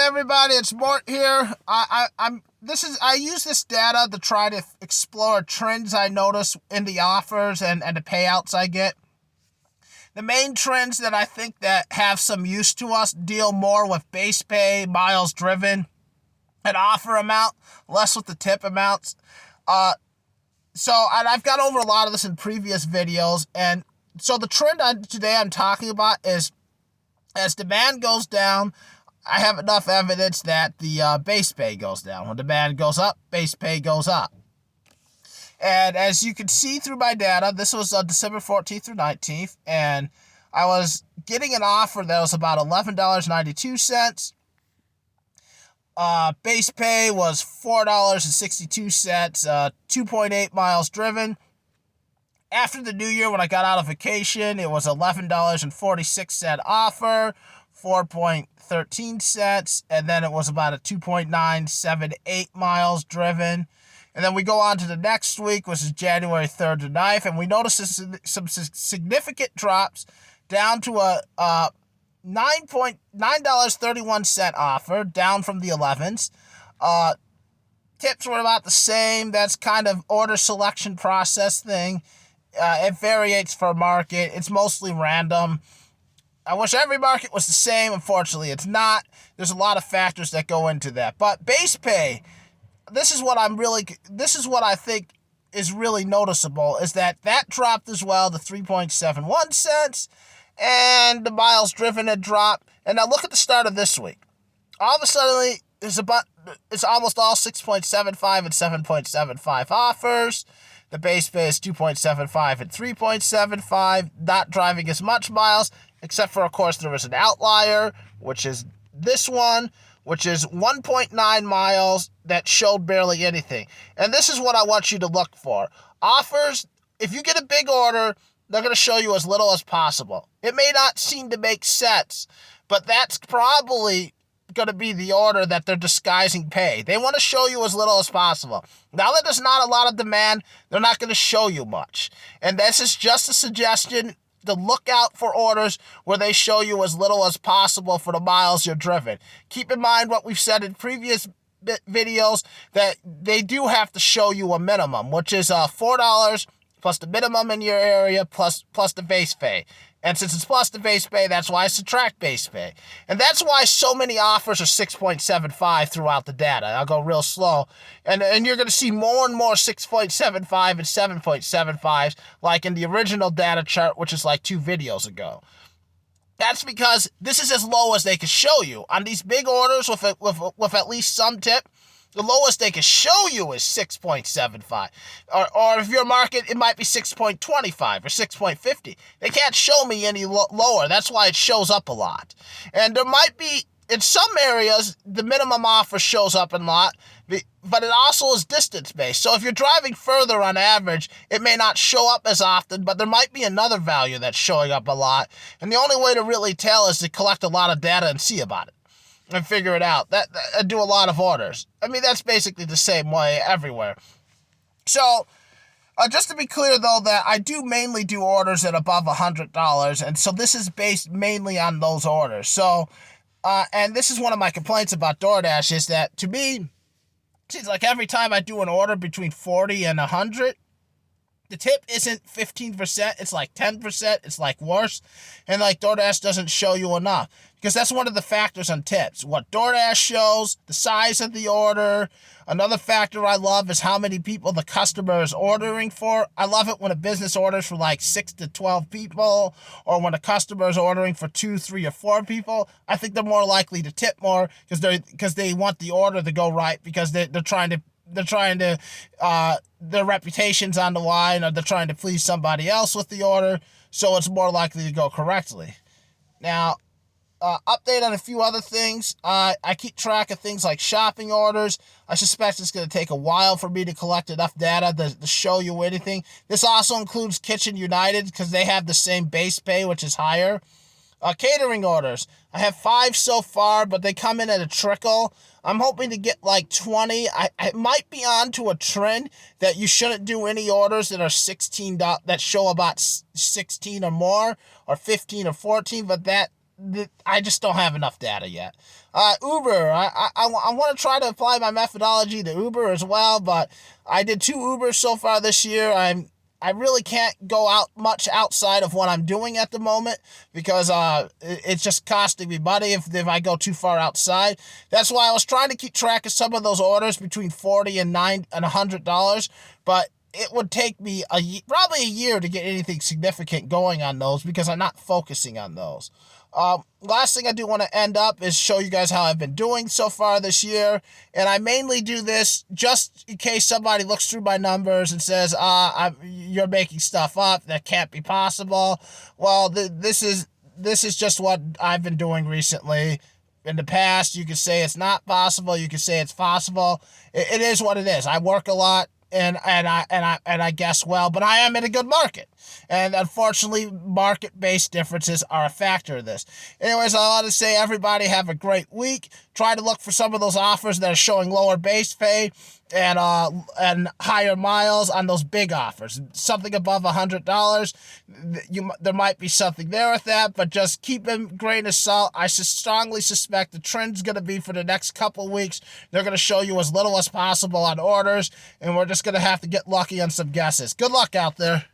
everybody, it's Mort here. I use this data to try to explore trends I notice in the offers and the payouts I get. The main trends that I think that have some use to us deal more with base pay, miles driven, and offer amount, less with the tip amounts. And I've gone over a lot of this in previous videos, and so the trend today I'm talking about is as demand goes down, I have enough evidence that the base pay goes down. When demand goes up, base pay goes up. And as you can see through my data, this was December 14th through 19th, and I was getting an offer that was about $11.92. Base pay was $4.62, 2.8 miles driven. After the new year, when I got out of vacation, it was $11.46 offer, 4.13 cents, and then it was about a 2.978 miles driven. And then we go on to the next week, which is January 3rd to 9th, and we notice some significant drops down to a $9.31 offer, down from the 11s. Tips were about the same. That's kind of order selection process thing. It varies for market. It's mostly random. I wish every market was the same. Unfortunately, it's not. There's a lot of factors that go into that. But base pay, this is what I think is really noticeable, is that dropped as well to 3.71 cents, and the miles driven had dropped. And now look at the start of this week. All of a sudden, it's almost all 6.75 and 7.75 offers. The base pay is 2.75 and 3.75, not driving as much miles, except for, of course, there was an outlier, which is this one, which is 1.9 miles that showed barely anything. And this is what I want you to look for. Offers, if you get a big order, they're going to show you as little as possible. It may not seem to make sense, but that's probably going to be the order that they're disguising pay. They want to show you as little as possible. Now that there's not a lot of demand, they're not going to show you much. And this is just a suggestion to look out for orders where they show you as little as possible for the miles you're driven. Keep in mind what we've said in previous videos, that they do have to show you a minimum, which is $4 plus the minimum in your area plus the base pay. And since it's plus the base pay, that's why I subtract base pay. And that's why so many offers are 6.75 throughout the data. I'll go real slow. And you're going to see more and more 6.75 and 7.75s, like in the original data chart, which is like 2 videos ago. That's because this is as low as they can show you. On these big orders with at least some tip, the lowest they can show you is 6.75. Or if your market, it might be 6.25 or 6.50. They can't show me any lower. That's why it shows up a lot. And there might be, in some areas, the minimum offer shows up a lot, but it also is distance-based. So if you're driving further on average, it may not show up as often, but there might be another value that's showing up a lot. And the only way to really tell is to collect a lot of data and see about it and figure it out. That do a lot of orders. I mean, that's basically the same way everywhere. So, just to be clear, though, that I do mainly do orders at above $100, and so this is based mainly on those orders. So, and this is one of my complaints about DoorDash, is that, to me, it seems like every time I do an order between 40 and 100, the tip isn't 15%, it's like 10%, it's like worse, and like DoorDash doesn't show you enough, because that's one of the factors on tips. What DoorDash shows, the size of the order. Another factor I love is how many people the customer is ordering for. I love it when a business orders for like 6 to 12 people, or when a customer is ordering for 2, 3, or 4 people. I think they're more likely to tip more because they want the order to go right, because they're trying to their reputation's on the line, or they're trying to please somebody else with the order, so it's more likely to go correctly. Now, update on a few other things. I keep track of things like shopping orders. I suspect it's going to take a while for me to collect enough data to show you anything. This also includes Kitchen United, because they have the same base pay, which is higher. Catering orders. I have 5 so far, but they come in at a trickle. I'm hoping to get like 20. I might be on to a trend that you shouldn't do any orders that are $16, that show about 16 or more, or 15 or 14, but I just don't have enough data yet. Uber, I want to try to apply my methodology to Uber as well, but I did 2 Ubers so far this year. I really can't go out much outside of what I'm doing at the moment because it's just costing me money if I go too far outside. That's why I was trying to keep track of some of those orders between $40 and $100, but it would take me probably a year to get anything significant going on those because I'm not focusing on those. Last thing I do want to end up is show you guys how I've been doing so far this year. And I mainly do this just in case somebody looks through my numbers and says, you're making stuff up. That can't be possible. Well, this is just what I've been doing recently. In the past, you could say it's not possible. You could say it's possible. It is what it is. I work a lot. And I guess well, but I am in a good market. And unfortunately, market-based differences are a factor in this. Anyways, I want to say everybody have a great week. Try to look for some of those offers that are showing lower base pay and higher miles on those big offers. Something above $100, there might be something there with that, but just keep a grain of salt. I strongly suspect the trend's going to be for the next couple weeks. They're going to show you as little as possible on orders, and we're just going to have to get lucky on some guesses. Good luck out there.